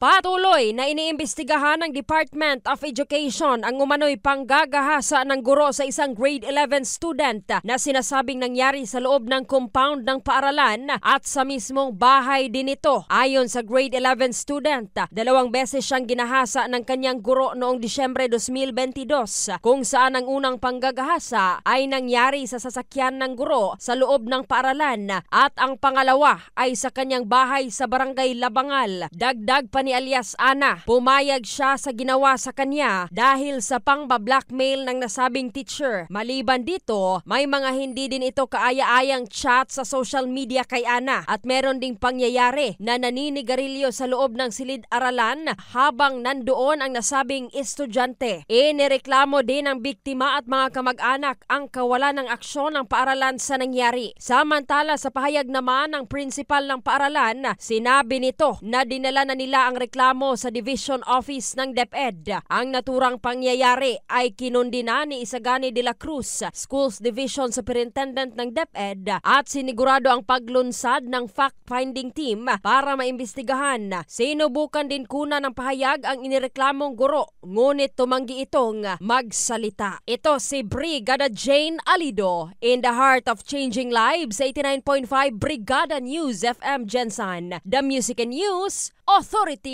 Patuloy na iniimbestigahan ng Department of Education ang umano'y panggagahasa ng guro sa isang grade 11 student na sinasabing nangyari sa loob ng compound ng paaralan at sa mismong bahay din ito. Ayon sa grade 11 student, 2 beses siyang ginahasa ng kanyang guro noong Disyembre 2022 kung saan ang unang panggagahasa ay nangyari sa sasakyan ng guro sa loob ng paaralan at ang pangalawa ay sa kanyang bahay sa Barangay Labangal. Dagdag pa ni alias Ana, pumayag siya sa ginawa sa kanya dahil sa pangba-blackmail ng nasabing teacher. Maliban dito, may mga hindi din ito kaaya-ayang chat sa social media kay Ana at meron ding pangyayari na naninigarilyo sa loob ng silid-aralan habang nandoon ang nasabing estudyante. Inireklamo din ng biktima at mga kamag-anak ang kawalan ng aksyon ng paaralan sa nangyari. Samantala sa pahayag naman ng principal ng paaralan, sinabi nito na dinala na nila ang reklamo sa Division Office ng DepEd. Ang naturang pangyayari ay kinundi na ni Isagani de la Cruz, Schools Division Superintendent ng DepEd, at sinigurado ang paglunsad ng fact-finding team para maimbestigahan. Sinubukan din kuna ng pahayag ang inireklamong guro, ngunit tumanggi itong magsalita. Ito si Brigada Jane Alido in the heart of changing lives, 89.5 Brigada News FM Gensan, the Music and News Authority.